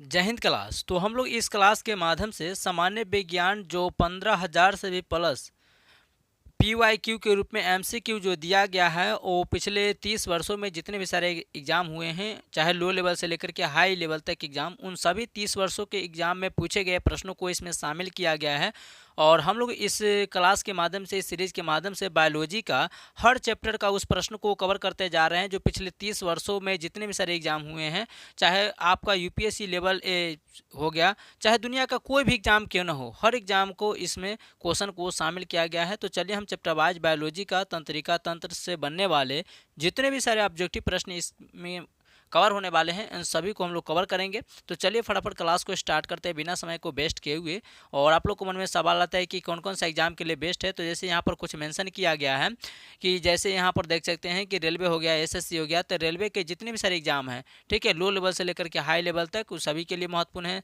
जय हिंद क्लास। तो हम लोग इस क्लास के माध्यम से सामान्य विज्ञान जो 15,000 से भी प्लस PYQ के रूप में MCQ जो दिया गया है वो पिछले 30 वर्षों में जितने भी सारे एग्ज़ाम हुए हैं, चाहे लो लेवल से लेकर के हाई लेवल तक एग्ज़ाम, उन सभी 30 वर्षों के एग्ज़ाम में पूछे गए प्रश्नों को इसमें शामिल किया गया है। और हम लोग इस क्लास के माध्यम से, इस सीरीज़ के माध्यम से बायोलॉजी का हर चैप्टर का उस प्रश्न को कवर करते जा रहे हैं जो पिछले 30 वर्षों में जितने भी सारे एग्ज़ाम हुए हैं, चाहे आपका UPSC लेवल हो गया, चाहे दुनिया का कोई भी एग्ज़ाम क्यों ना हो, हर एग्ज़ाम को इसमें क्वेश्चन को शामिल किया गया है। तो चलिए हम चैप्टर वाइज बायोलॉजी का तंत्रिका तंत्र से बनने वाले जितने भी सारे ऑब्जेक्टिव प्रश्न इसमें कवर होने वाले हैं, इन सभी को हम लोग कवर करेंगे। तो चलिए फटाफट क्लास को स्टार्ट करते हैं बिना समय को वेस्ट किए हुए। और आप लोग को मन में सवाल आता है कि कौन कौन सा एग्जाम के लिए बेस्ट है, तो जैसे यहाँ पर कुछ मेंशन किया गया है कि जैसे यहाँ पर देख सकते हैं कि रेलवे हो गया, SSC हो गया, तो रेलवे के जितने भी सारे एग्जाम हैं, ठीक है, लो लेवल से लेकर के हाई लेवल तक, उस सभी के लिए महत्वपूर्ण है।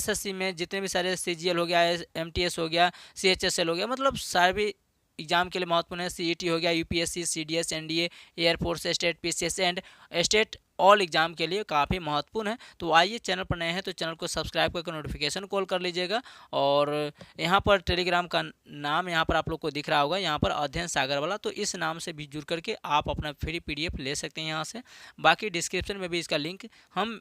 SSC में जितने भी सारे CGL हो गया, MTS हो गया, CHSL हो गया, मतलब सभी एग्जाम के लिए महत्वपूर्ण है। CET हो गया, UPSC, CDS, NDA, air force, state PCS and state all exam के लिए काफ़ी महत्वपूर्ण है। तो आइए, चैनल पर नए हैं तो चैनल को सब्सक्राइब करके नोटिफिकेशन कॉल कर लीजिएगा। और यहाँ पर टेलीग्राम का नाम यहाँ पर आप लोग को दिख रहा होगा, यहाँ पर अध्ययन सागर वाला, तो इस नाम से भी जुड़ करके आप अपना फ्री PDF ले सकते हैं यहाँ से। बाकी डिस्क्रिप्शन में भी इसका लिंक हम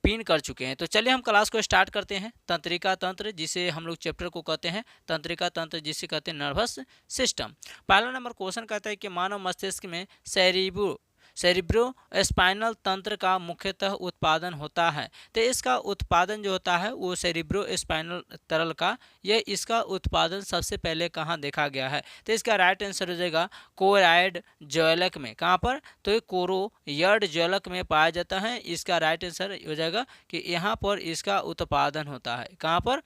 पिन कर चुके हैं। तो चलिए हम क्लास को स्टार्ट करते हैं। तंत्रिका तंत्र, जिसे हम लोग चैप्टर को कहते हैं तंत्रिका तंत्र, जिसे कहते हैं नर्वस सिस्टम। पहला नंबर क्वेश्चन कहता है कि मानव मस्तिष्क में सेरिब्रो स्पाइनल तंत्र का मुख्यतः उत्पादन होता है। तो इसका उत्पादन जो होता है वो सेरिब्रो स्पाइनल तरल का, यह इसका उत्पादन सबसे पहले कहाँ देखा गया है? तो इसका राइट आंसर हो जाएगा कोरॉयड ज्वालक में। कहाँ पर? तो ये कोरोयड ज्वालक में पाया जाता है। इसका राइट आंसर हो जाएगा कि यहाँ पर इसका उत्पादन होता है। कहाँ पर?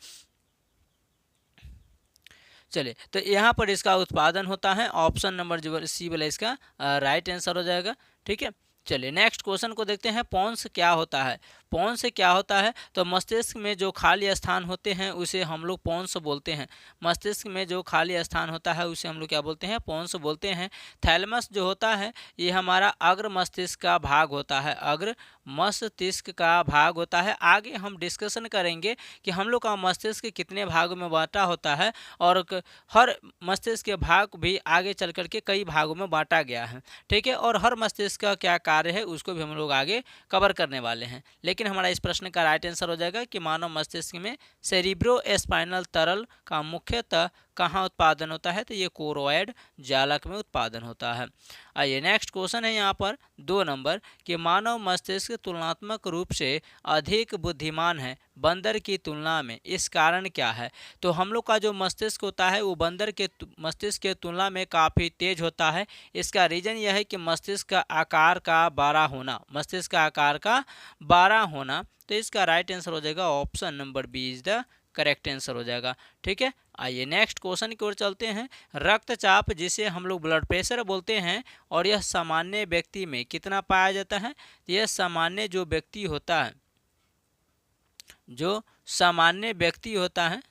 चलिए, तो यहाँ पर इसका उत्पादन होता है। ऑप्शन नंबर जो C वाला इसका राइट आंसर हो जाएगा। ठीक है, चलिए नेक्स्ट क्वेश्चन को देखते हैं। पॉन्स क्या होता है? पॉन्स क्या होता है? तो मस्तिष्क में जो खाली स्थान होते हैं उसे हम लोग पॉन्स बोलते हैं। मस्तिष्क में जो खाली स्थान होता है उसे हम लोग क्या बोलते हैं? पॉन्स बोलते हैं। थैलेमस जो होता है ये हमारा अग्र मस्तिष्क का भाग होता है, अग्र मस्तिष्क का भाग होता है। आगे हम डिस्कशन करेंगे कि हम लोग का मस्तिष्क कितने भागों में बांटा होता है, और हर मस्तिष्क के भाग भी आगे चल करके कई भागों में बांटा गया है। ठीक है, और हर मस्तिष्क का क्या कार्य है उसको भी हम लोग आगे कवर करने वाले हैं। लेकिन हमारा इस प्रश्न का राइट आंसर हो जाएगा कि मानव मस्तिष्क में सेरिब्रो स्पाइनल तरल का मुख्यतः कहाँ उत्पादन होता है? तो ये कोरोइड जालक में उत्पादन होता है। आइए नेक्स्ट क्वेश्चन है यहाँ पर 2 नंबर कि मानव मस्तिष्क तुलनात्मक रूप से अधिक बुद्धिमान है बंदर की तुलना में, इस कारण क्या है? तो हम लोग का जो मस्तिष्क होता है वो बंदर के मस्तिष्क के तुलना में काफ़ी तेज होता है। इसका रीज़न यह है कि मस्तिष्क का आकार का 12 होना, मस्तिष्क का आकार का 12 होना। तो इसका राइट आंसर हो जाएगा option number B is the correct answer हो जाएगा। ठीक है, आइए नेक्स्ट क्वेश्चन की ओर चलते हैं। रक्तचाप, जिसे हम लोग ब्लड प्रेशर बोलते हैं, और यह सामान्य व्यक्ति में कितना पाया जाता है? यह सामान्य जो व्यक्ति होता है, जो सामान्य व्यक्ति होता है,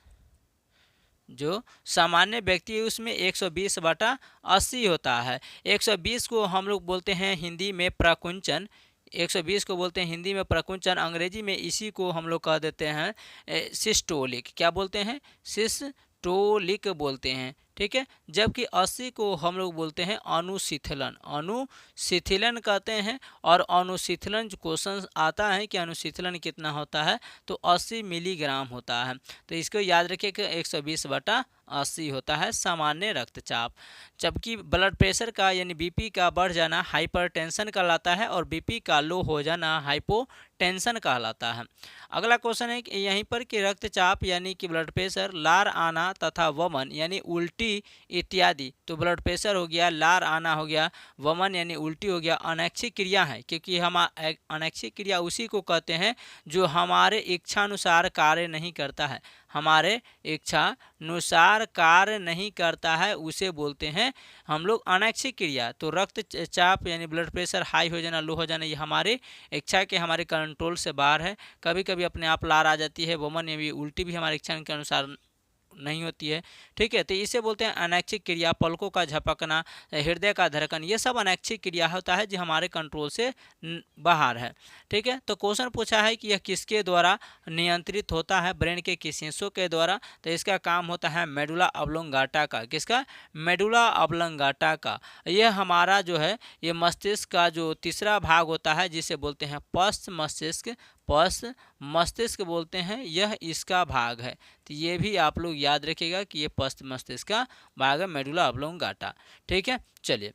जो सामान्य व्यक्ति है उसमें 120/80 होता है। 120 को हम लोग बोलते हैं हिंदी में प्रकुंचन, 120 को बोलते हैं हिंदी में प्रकुंचन, अंग्रेजी में इसी को हम लोग कह देते हैं सिस्टोलिक। क्या बोलते हैं? सिस्टोलिक बोलते हैं। ठीक है, जबकि 80 को हम लोग बोलते हैं अनुशिथिलन, अनुशिथिलन कहते हैं। और अनुशिथिलन जो क्वेश्चन आता है कि अनुशिथिलन कितना होता है, तो 80 मिलीग्राम होता है। तो इसको याद रखिए कि 120/80 होता है सामान्य रक्तचाप। जबकि ब्लड प्रेशर का यानी BP का बढ़ जाना हाइपरटेंशन कहलाता है, और BP का लो हो जाना हाइपोटेंशन कहलाता है। अगला क्वेश्चन है कि यहीं पर कि रक्तचाप यानी कि ब्लड प्रेशर, लार आना तथा वमन यानी उल्टी इत्यादि, तो ब्लड प्रेशर हो गया, लार आना हो गया, वमन यानी उल्टी हो गया, अनैच्छिक क्रिया है। क्योंकि हम अनैच्छिक क्रिया उसी को कहते हैं जो हमारे इच्छानुसार कार्य नहीं करता है, हमारे इच्छानुसार कार्य नहीं करता है, उसे बोलते हैं हम लोग अनैच्छिक क्रिया। तो रक्तचाप यानी ब्लड प्रेशर हाई हो जाना, लो हो जाना, ये हमारे इच्छा के, हमारे कंट्रोल से बाहर है। कभी कभी अपने आप लार आ जाती है। वमन यानी उल्टी भी हमारे इच्छा के अनुसार नहीं होती है, ठीक है। तो इसे बोलते हैं अनैच्छिक क्रिया, पलकों का झपकना, हृदय का धड़कन, ये सब अनैच्छिक क्रिया होता है जो हमारे कंट्रोल से बाहर है, ठीक है। तो क्वेश्चन पूछा है कि यह किसके द्वारा नियंत्रित होता है, ब्रेन के किस हिस्सों के द्वारा, तो इसका काम होता है मेडुला ऑब्लोंगाटा का। किसका? मेडुला ऑब्लोंगाटा का। यह हमारा जो है ये मस्तिष्क का जो तीसरा भाग होता है जिसे बोलते हैं पश्च मस्तिष्क, पश्च मस्तिष्क बोलते हैं, यह इसका भाग है। तो ये भी आप लोग याद रखिएगा कि ये पश्च मस्तिष्क का भाग है, मेडुला ऑब्लोंगाटा, ठीक है। चलिए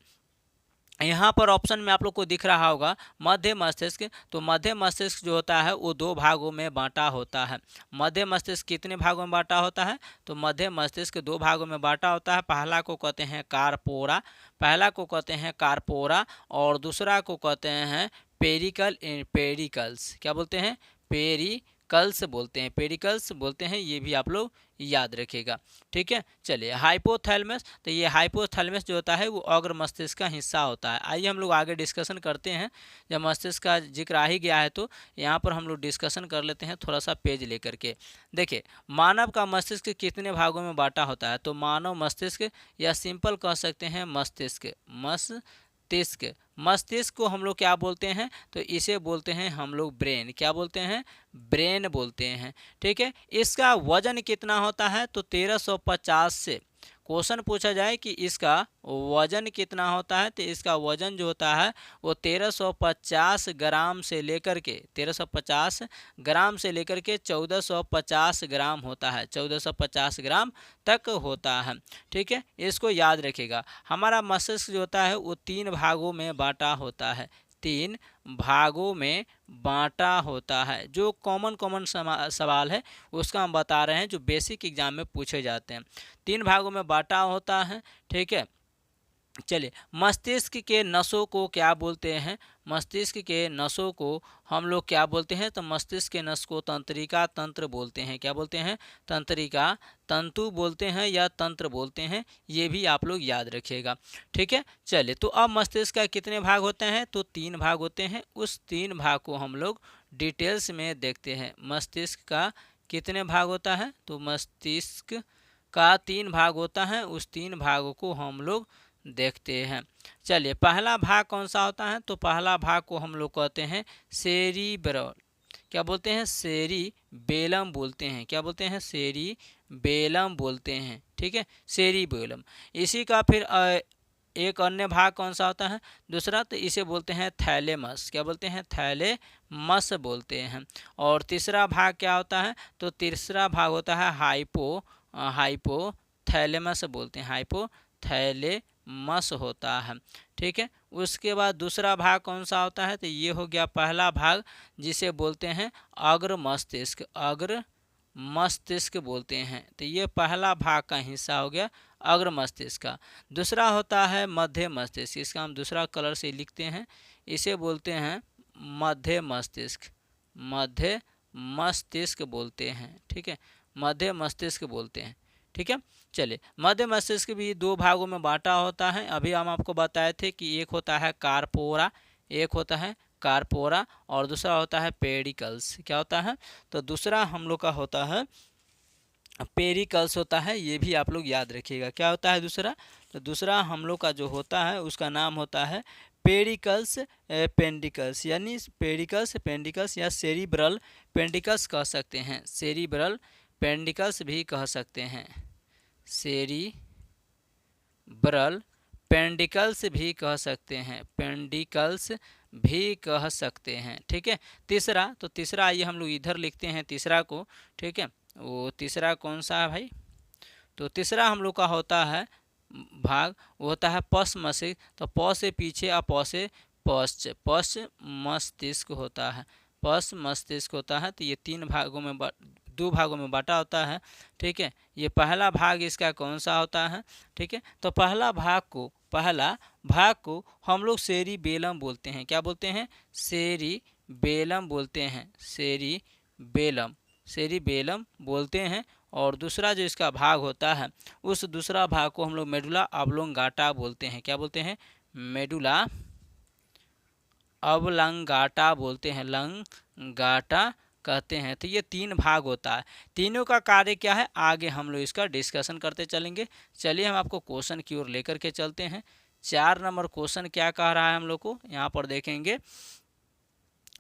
यहाँ पर ऑप्शन में आप लोग को दिख रहा होगा मध्य मस्तिष्क। तो मध्य मस्तिष्क जो होता है वो दो भागों में बांटा होता है। मध्य मस्तिष्क कितने भागों में बांटा होता है? तो मध्य मस्तिष्क दो भागों में बांटा होता है। पहला को कहते हैं कार्पोरा, पहला को कहते हैं कार्पोरा, और दूसरा को कहते हैं पेरिकल, पेरिकल्स। क्या बोलते हैं? पेरिकल्स बोलते हैं, पेरिकल्स बोलते हैं, ये भी आप लोग याद रखिएगा, ठीक है। चलिए हाइपोथैलेमस, तो ये हाइपोथैलेमस जो होता है वो अग्र मस्तिष्क का हिस्सा होता है। आइए हम लोग आगे डिस्कशन करते हैं। जब मस्तिष्क का जिक्र आ ही गया है तो यहाँ पर हम लोग डिस्कशन कर लेते हैं थोड़ा सा पेज लेकर के। देखिए मानव का मस्तिष्क कितने भागों में बांटा होता है? तो मानव मस्तिष्क, या सिंपल कह सकते हैं मस्तिष्क, मस्तिष्क, मस्तिष्क को हम लोग क्या बोलते हैं? तो इसे बोलते हैं हम लोग ब्रेन। क्या बोलते हैं? ब्रेन बोलते हैं, ठीक है। इसका वजन कितना होता है? तो 1350 से क्वेश्चन पूछा जाए कि इसका वजन कितना होता है, तो इसका वजन जो होता है वो 1350 ग्राम से लेकर के 1350 ग्राम से लेकर के 1450 ग्राम होता है, 1450 ग्राम तक होता है, ठीक है। इसको याद रखिएगा। हमारा मस्तिष्क जो होता है वो 3 भागों में बांटा होता है, 3 भागों में बांटा होता है। जो कॉमन सवाल है उसका हम बता रहे हैं, जो बेसिक एग्जाम में पूछे जाते हैं। 3 भागों में बांटा होता है, ठीक है। चलिए मस्तिष्क के नसों को क्या बोलते हैं? मस्तिष्क के नसों को हम लोग क्या बोलते हैं? तो मस्तिष्क के नस को तंत्रिका तंत्र बोलते हैं। क्या बोलते हैं? तंत्रिका तंतु बोलते हैं या तंत्र बोलते हैं, ये भी आप लोग याद रखिएगा, ठीक है। चलिए तो अब मस्तिष्क का कितने भाग होते हैं? तो 3 भाग होते हैं। उस 3 भाग को हम लोग डिटेल्स में देखते हैं। मस्तिष्क का कितने भाग होता है? तो मस्तिष्क का 3 भाग होता है। उस 3 भागों को हम लोग देखते हैं। चलिए पहला भाग कौन सा होता है? तो पहला भाग को हम लोग कहते हैं सेरिब्रल। क्या बोलते हैं? सेरिबेलम बोलते हैं। क्या बोलते हैं? सेरिबेलम बोलते हैं, ठीक है, सेरिबेलम। इसी का फिर एक अन्य भाग कौन सा होता है दूसरा? तो इसे बोलते हैं थैलेमस। क्या बोलते हैं? थैलेमस बोलते हैं। और तीसरा भाग क्या होता है? तो तीसरा भाग होता है हाइपोथैलेमस बोलते हैं, हाइपोथैलेमस होता है, ठीक है। उसके बाद दूसरा भाग कौन सा होता है? तो ये हो गया पहला भाग जिसे बोलते हैं अग्र मस्तिष्क, अग्र मस्तिष्क बोलते हैं। तो ये पहला भाग का हिस्सा हो गया अग्र मस्तिष्क का। दूसरा होता है मध्य मस्तिष्क, इसका हम दूसरा कलर से लिखते हैं, इसे बोलते हैं मध्य मस्तिष्क, मध्य मस्तिष्क बोलते हैं, ठीक है, मध्य मस्तिष्क बोलते हैं, ठीक है। चलिए मध्य मस्तिष्क भी 2 भागों में बांटा होता है। अभी हम आपको बताए थे कि एक होता है कार्पोरा, एक होता है कार्पोरा, और दूसरा होता है पेरिकल्स। क्या होता है? तो दूसरा हम लोग का होता है पेरिकल्स होता है, ये भी आप लोग याद रखिएगा। क्या होता है दूसरा? तो दूसरा हम लोग का जो होता है उसका नाम होता है पेरिकल्स पेंडिकल्स, यानी पेरिकल्स पेंडिकल्स या सेरिब्रल पेंडिकल्स कह सकते हैं, सेरिब्रल पेंडिकल्स भी कह सकते हैं, सेरिब्रल पेंडिकल्स भी कह सकते हैं, पेंडिकल्स भी कह सकते हैं, ठीक है। तीसरा, तो तीसरा आइए हम लोग इधर लिखते हैं तीसरा को, ठीक है। वो तीसरा कौन सा है भाई? तो तीसरा हम लोग का होता है भाग, वो होता है पश्च मस्तिष्क। तो प से पीछे और प से पश्च, पश्च मस्तिष्क होता है, पश्च मस्तिष्क होता है। तो ये 2 भागों में बांटा होता है, ठीक है। ये पहला भाग इसका कौन सा होता है? ठीक है, तो पहला भाग को हम लोग सेरिबेलम बोलते हैं। क्या बोलते हैं? सेरिबेलम बोलते हैं, सेरिबेलम बोलते हैं। और दूसरा जो इसका भाग होता है उस दूसरा भाग को हम लोग मेडुला ऑब्लोंगाटा बोलते हैं। क्या बोलते हैं? मेडुला ऑब्लोंगाटा बोलते हैं, लंगाटा कहते हैं। तो ये 3 भाग होता है। तीनों का कार्य क्या है, आगे हम लोग इसका डिस्कशन करते चलेंगे। चलिए हम आपको क्वेश्चन की ओर लेकर के चलते हैं। 4 नंबर क्वेश्चन क्या कह रहा है हम लोग को, यहाँ पर देखेंगे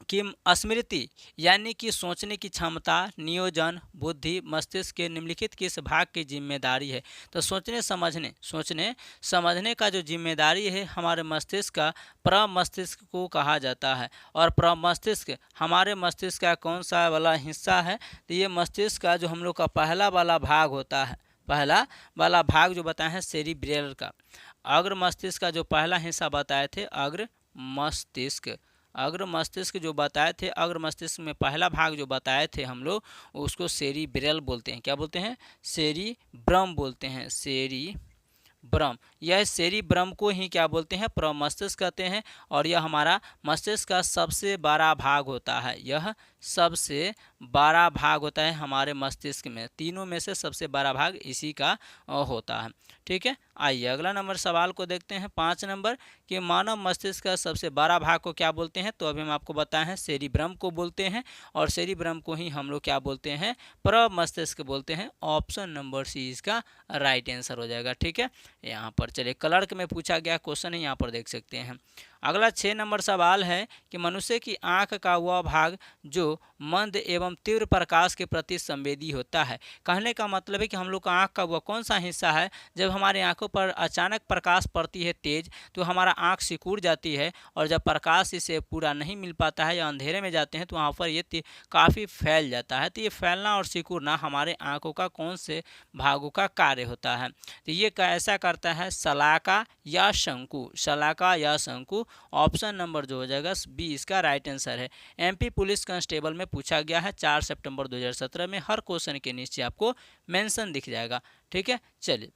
कि स्मृति यानी कि सोचने की क्षमता, नियोजन, बुद्धि, मस्तिष्क के निम्नलिखित किस भाग की जिम्मेदारी है। तो सोचने समझने का जो जिम्मेदारी है हमारे मस्तिष्क का, प्रमस्तिष्क को कहा जाता है। और प्रमस्तिष्क हमारे मस्तिष्क का कौन सा वाला हिस्सा है, तो ये मस्तिष्क का जो हम लोग का पहला वाला भाग होता है, पहला वाला भाग जो बताए हैं सेरिब्रल का। अग्र मस्तिष्क का जो पहला हिस्सा बताए थे, अग्र मस्तिष्क जो बताए थे, अग्र मस्तिष्क में पहला भाग जो बताए थे हम लोग, उसको सेरिब्रल बोलते हैं। क्या बोलते हैं, सेरिब्रम बोलते हैं, सेरिब्रम। यह सेरिब्रम को ही क्या बोलते हैं, प्रमस्तिष्क कहते हैं। और यह हमारा मस्तिष्क का सबसे बड़ा भाग होता है, यह सबसे बड़ा भाग होता है हमारे मस्तिष्क में। तीनों में से सबसे बड़ा भाग इसी का होता है। ठीक है, आइए अगला नंबर सवाल को देखते हैं। 5 नंबर कि मानव मस्तिष्क का सबसे बड़ा भाग को क्या बोलते हैं। तो अभी हम आपको बताए हैं सेरिब्रम को बोलते हैं, और सेरिब्रम को ही हम लोग क्या बोलते हैं, प्रमस्तिष्क बोलते हैं। ऑप्शन नंबर सी इसका राइट आंसर हो जाएगा। ठीक है, यहाँ पर चलिए क्लर्क में पूछा गया क्वेश्चन है, यहाँ पर देख सकते हैं। अगला 6 नंबर सवाल है कि मनुष्य की आंख का वह भाग जो मंद एवं तीव्र प्रकाश के प्रति संवेदी होता है। कहने का मतलब है कि हम लोग का आंख का वह कौन सा हिस्सा है, जब हमारे आंखों पर अचानक प्रकाश पड़ती है तेज, तो हमारा आंख सिकुड़ जाती है, और जब प्रकाश इसे पूरा नहीं मिल पाता है या अंधेरे में जाते हैं तो वहाँ पर ये काफ़ी फैल जाता है। तो ये फैलना और सिकुड़ना हमारे आंखों का कौन से भागों का कार्य होता है। तो ये कैसा करता है, शलाका या शंकु, शलाका या शंकु। ऑप्शन नंबर जो हो जाएगा बी इसका राइट आंसर है। एमपी पुलिस कांस्टेबल में पूछा गया है 4 सितंबर 2017 में। हर क्वेश्चन के नीचे आपको मेंशन दिख जाएगा। ठीक है, चलिए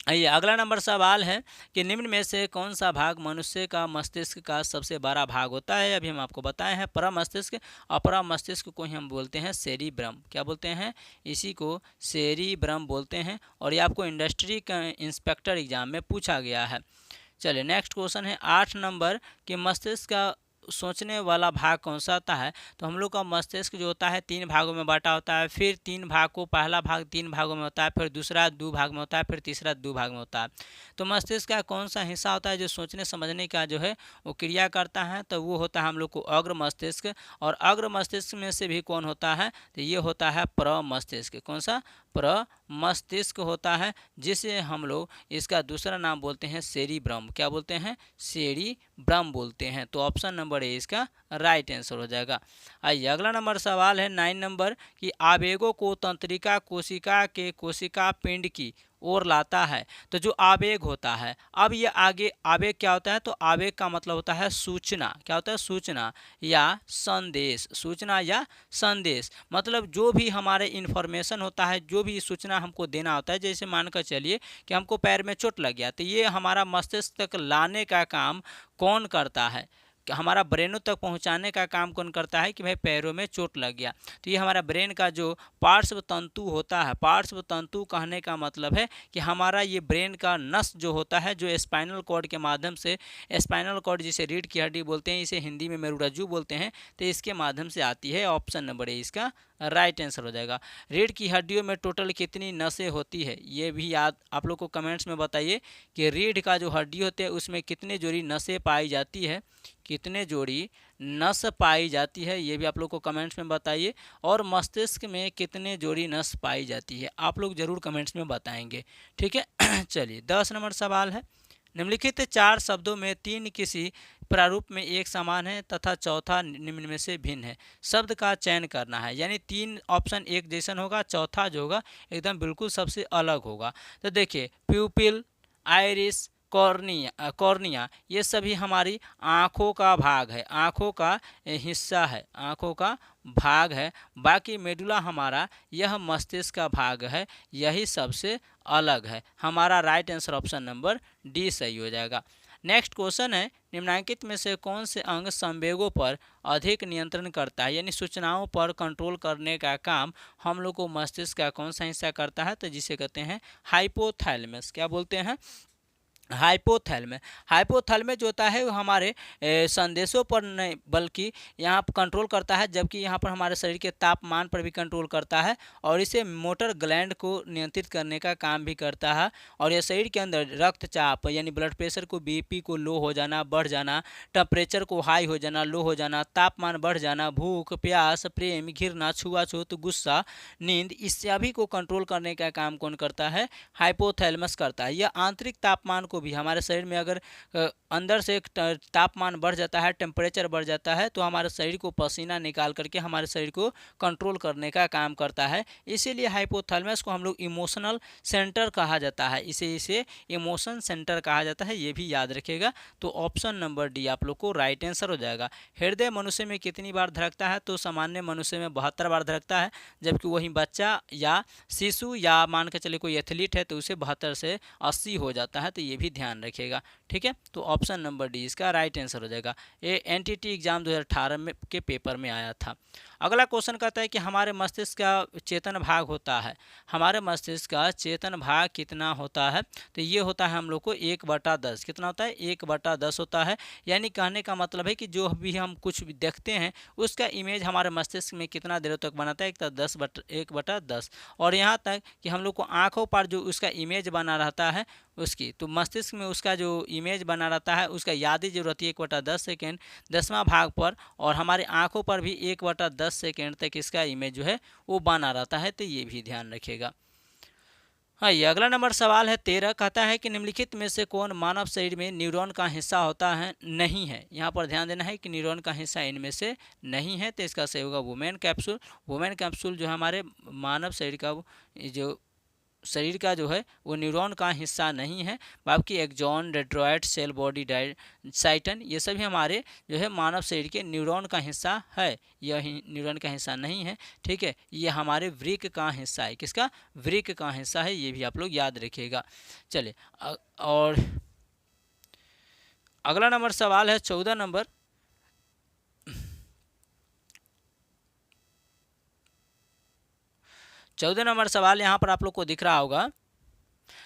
आइए अगला नंबर सवाल है कि निम्न में से कौन सा भाग मनुष्य का मस्तिष्क का सबसे बड़ा भाग होता है। अभी हम आपको बताए हैं प्रमस्तिष्क। अपरा मस्तिष्क को ही हम बोलते हैं सेरिब्रम। क्या बोलते हैं, इसी को सेरिब्रम बोलते हैं। और ये आपको इंडस्ट्री का इंस्पेक्टर एग्जाम में पूछा गया है। चलिए नेक्स्ट क्वेश्चन है 8 नंबर कि मस्तिष्क का सोचने वाला भाग कौन सा होता है। तो हम लोग का मस्तिष्क जो होता है 3 भागों में बांटा होता है। फिर 3 भाग को, पहला भाग 3 भागों में होता है, फिर दूसरा 2 भाग में होता है, फिर तीसरा 2 भाग में होता है। तो मस्तिष्क का कौन सा हिस्सा होता है जो सोचने समझने का जो है वो क्रिया करता है, तो वो होता है हम लोग को अग्र मस्तिष्क। और अग्र मस्तिष्क में से भी कौन होता है, तो ये होता है प्रमस्तिष्क। कौन सा, प्रमस्तिष्क होता है, जिसे हम लोग इसका दूसरा नाम बोलते हैं सेरिब्रम। क्या बोलते हैं, सेरिब्रम बोलते हैं। तो ऑप्शन नंबर ए इसका राइट आंसर हो जाएगा। आइए अगला नंबर सवाल है 9 नंबर कि आवेगों को तंत्रिका कोशिका के कोशिका पिंड की ओर लाता है। तो जो आवेग होता है, अब ये आगे आवेग क्या होता है, तो आवेग का मतलब होता है सूचना। क्या होता है, सूचना या संदेश। सूचना या संदेश मतलब जो भी हमारे इन्फॉर्मेशन होता है, जो भी सूचना हमको देना होता है। जैसे मानकर चलिए कि हमको पैर में चोट लग गया, तो ये हमारा मस्तिष्क तक लाने का काम कौन करता है, कि हमारा ब्रेनों तक पहुंचाने का काम कौन करता है कि भाई पैरों में चोट लग गया। तो ये हमारा ब्रेन का जो पार्श्व तंतु होता है, पार्श्व तंतु कहने का मतलब है कि हमारा ये ब्रेन का नस जो होता है, जो स्पाइनल कॉर्ड के माध्यम से, स्पाइनल कॉर्ड जिसे रीढ़ की हड्डी बोलते हैं, इसे हिंदी में मेरुरज्जु बोलते हैं, तो इसके माध्यम से आती है। ऑप्शन नंबर ए इसका राइट आंसर हो जाएगा। रीढ़ की हड्डियों में टोटल कितनी नसें होती है, ये भी याद आप लोग को कमेंट्स में बताइए कि रीढ़ का जो हड्डी होती है उसमें कितने जोड़ी नसें पाई जाती है, कितने जोड़ी नस पाई जाती है, ये भी आप लोग को कमेंट्स में बताइए। और मस्तिष्क में कितने जोड़ी नस पाई जाती है, आप लोग जरूर कमेंट्स में बताएंगे। ठीक है चलिए 10 नंबर सवाल है, निम्नलिखित 4 शब्दों में 3 किसी प्रारूप में एक समान है तथा चौथा निम्न में से भिन्न है। शब्द का चयन करना है, यानी 3 ऑप्शन एक जैसन होगा, चौथा जो होगा एकदम बिल्कुल सबसे अलग होगा। तो देखिए प्यूपिल, आइरिस, कॉर्निया ये सभी हमारी आँखों का भाग है, आँखों का हिस्सा है, आँखों का भाग है। बाकी मेडुला हमारा यह मस्तिष्क का भाग है, यही सबसे अलग है। हमारा right answer option number D सही हो जाएगा। नेक्स्ट क्वेश्चन है, निम्नलिखित में से कौन से अंग संवेगों पर अधिक नियंत्रण करता है, यानी सूचनाओं पर कंट्रोल करने का काम हम लोग को मस्तिष्क का कौन सा हिस्सा करता है, तो जिसे कहते हैं हाइपोथैलेमस। क्या बोलते हैं, हाइपोथैलेमस। हाइपोथैलेमस जो होता है वो हमारे संदेशों पर नहीं बल्कि यहाँ पर कंट्रोल करता है, जबकि यहाँ पर हमारे शरीर के तापमान पर भी कंट्रोल करता है और इसे मोटर ग्लैंड को नियंत्रित करने का काम भी करता है। और यह शरीर के अंदर रक्तचाप यानी ब्लड प्रेशर को, बीपी को लो हो जाना, बढ़ जाना, टेम्परेचर को हाई हो जाना, लो हो जाना, तापमान बढ़ जाना, भूख प्यास, प्रेम, घृणा, छुआछूत, गुस्सा, नींद, इस सभी को कंट्रोल करने का काम कौन करता है? हाइपोथैलेमस करता है। यह आंतरिक तापमान को भी, हमारे शरीर में अगर अंदर से तापमान बढ़ जाता है, टेम्परेचर बढ़ जाता है, तो हमारे शरीर को पसीना निकाल करके हमारे शरीर को कंट्रोल करने का काम करता है। इसीलिए हाइपोथैलेमस को हम लोग इमोशनल सेंटर कहा जाता है, इसे इमोशन सेंटर कहा जाता है, ये भी याद रखिएगा। तो ऑप्शन नंबर डी आप लोग को राइट आंसर हो जाएगा। हृदय मनुष्य में कितनी बार धड़कता है? तो सामान्य मनुष्य में 72 बार धड़कता है, जबकि वही बच्चा या शिशु या मान के चले कोई एथलीट है तो उसे 72 से 80 हो जाता है, तो ये भी ध्यान रखिएगा। ठीक है, तो ऑप्शन नंबर डी इसका राइट आंसर हो जाएगा। ये एनटीटी एग्जाम 2018 में के पेपर में आया था। अगला क्वेश्चन कहता है कि हमारे मस्तिष्क का चेतन भाग होता है, हमारे मस्तिष्क का चेतन भाग कितना होता है? तो ये होता है हम लोग को 1/10। कितना होता है? 1/10 होता है। यानी कहने का मतलब है कि जो भी हम कुछ भी देखते हैं उसका इमेज हमारे मस्तिष्क में कितना देर तक बनाता है? 1/10। और यहाँ तक कि हम लोग को आँखों पर जो उसका इमेज बना रहता है उसकी, तो मस्तिष्क में उसका जो इमेज बना रहता है उसका याद ही जो रहती है 1/10 सेकेंड 10वां भाग पर, और हमारे आँखों पर भी 1/10 सेकेंड तक इसका इमेज जो है वो बना रहता है, तो ये भी ध्यान रखिएगा। हाँ, ये अगला नंबर सवाल है 13, कहता है कि निम्नलिखित में से कौन मानव शरीर में न्यूरॉन का हिस्सा होता है? नहीं है। यहाँ पर ध्यान देना है कि न्यूरॉन का हिस्सा इनमें से नहीं है, तो इसका सही होगा वुमेन कैप्सूल। वुमेन कैप्सूल जो हमारे मानव शरीर का जो शरीर का जो है वो न्यूरॉन का हिस्सा नहीं है, बाकी axon, dendrite, cell body cyton, ये सभी हमारे जो है मानव शरीर के न्यूरॉन का हिस्सा है, यह न्यूरॉन का हिस्सा नहीं है। ठीक है, ये हमारे वृक्क का हिस्सा है। किसका? वृक्क का हिस्सा है, ये भी आप लोग याद रखिएगा। चलिए और अगला नंबर सवाल है 14 नंबर। 14 नंबर सवाल यहाँ पर आप लोग को दिख रहा होगा,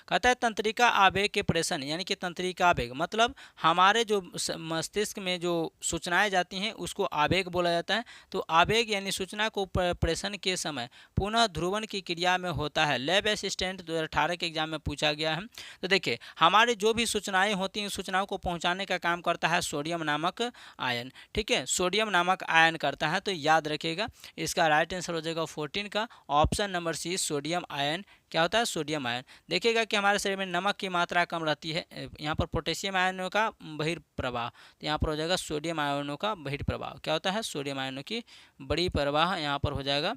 कहता है तंत्रिका आवेग के प्रेषण, यानी कि तंत्रिका आवेग मतलब हमारे जो मस्तिष्क में जो सूचनाएं जाती हैं उसको आवेग बोला जाता है। तो आवेग यानी सूचना को प्रेषण के समय पुनः ध्रुवण की क्रिया में होता है। लैब असिस्टेंट 2018 के एग्जाम में पूछा गया है। तो देखिए हमारे जो भी सूचनाएं होती हैं सूचनाओं को पहुँचाने का काम करता है सोडियम नामक आयन। ठीक है, सोडियम नामक आयन करता है, तो याद रखिएगा इसका राइट आंसर हो जाएगा 14 का option number C, sodium ion. क्या होता है? Sodium ion. देखिएगा कि हमारे शरीर में नमक की मात्रा कम रहती है, यहाँ पर पोटेशियम आयनों का बहिर्प्रवाह, तो यहाँ पर हो जाएगा सोडियम आयनों का बहिर्प्रवाह। क्या होता है? सोडियम आयनों की बड़ी प्रवाह यहाँ पर हो जाएगा।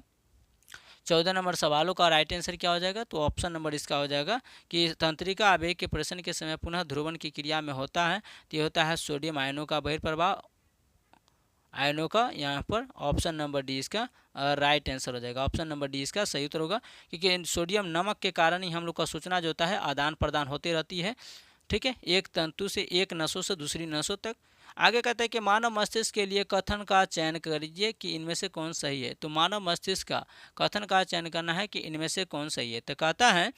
14 नंबर सवालों का राइट आंसर क्या हो जाएगा? तो ऑप्शन नंबर इसका हो जाएगा कि तंत्रिका आवेग के प्रेषण के समय पुनः ध्रुवण की क्रिया में होता है, तो ये होता है सोडियम आयनों का बहिर्प्रवाह, आयनों का। यहाँ पर ऑप्शन नंबर डी इसका राइट आंसर हो जाएगा। ऑप्शन नंबर डी इसका सही उत्तर होगा, क्योंकि सोडियम नमक के कारण ही हम लोग का सूचना जो होता है आदान प्रदान होती रहती है। ठीक है, एक तंतु से, एक नसों से दूसरी नसों तक। आगे कहते हैं कि मानव मस्तिष्क के लिए कथन का चयन करिए कि इनमें से कौन सही है। तो मानव मस्तिष्क का कथन का चयन करना है कि इनमें से कौन सही है। तो कहता है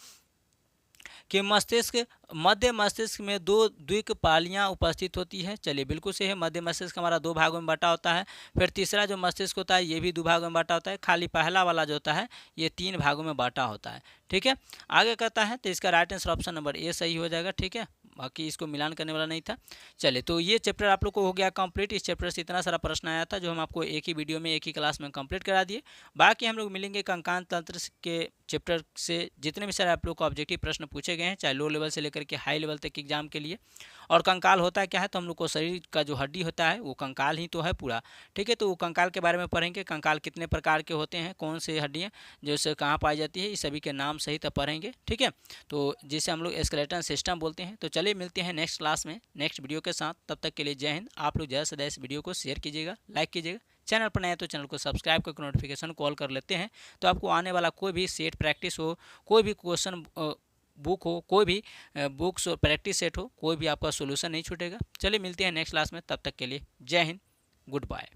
कि मस्तिष्क, मध्य मस्तिष्क में दो द्विकपालियाँ उपस्थित होती है। चलिए बिल्कुल सही है, मध्य मस्तिष्क हमारा दो भागों में बटा होता है। फिर तीसरा जो मस्तिष्क होता है ये भी दो भागों में बटा होता है। खाली पहला वाला जो होता है ये 3 भागों में बटा होता है। ठीक है, आगे कहता है तो इसका right answer option number A सही हो जाएगा। ठीक है, बाकी इसको मिलान करने वाला नहीं था। चलिए तो ये चैप्टर आप लोग को हो गया कंप्लीट। इस चैप्टर से इतना सारा प्रश्न आया था जो हम आपको एक ही वीडियो में एक ही क्लास में कंप्लीट करा दिए। बाकी हम लोग मिलेंगे कंकाल तंत्र के चैप्टर से जितने भी सारे आप लोग को ऑब्जेक्टिव प्रश्न पूछे गए हैं, चाहे लो लेवल से लेकर के हाई लेवल तक एग्जाम के लिए। और कंकाल होता क्या है? तो हम लोग को शरीर का जो हड्डी होता है वो कंकाल ही तो है पूरा। ठीक है, तो वो कंकाल के बारे में पढ़ेंगे। कंकाल कितने प्रकार के होते हैं, कौन से हड्डियाँ जैसे कहाँ पाई जाती है, इस सभी के नाम सहित पढ़ेंगे। ठीक है, तो जिसे हम लोग स्केलेटन सिस्टम बोलते हैं। तो चलिए मिलते हैं नेक्स्ट क्लास में नेक्स्ट वीडियो के साथ। तब तक के लिए जय हिंद। आप लोग ज़्यादा से ज़्यादा इस वीडियो को शेयर कीजिएगा, लाइक कीजिएगा। चैनल पर नए तो चैनल को सब्सक्राइब करके नोटिफिकेशन कॉल कर लेते हैं, तो आपको आने वाला कोई भी सेट प्रैक्टिस हो, कोई भी क्वेश्चन बुक हो, कोई भी बुक्स प्रैक्टिस सेट हो, कोई भी आपका सोल्यूशन नहीं छूटेगा। चलिए मिलते हैं नेक्स्ट क्लास में, तब तक के लिए जय हिंद, गुड बाय।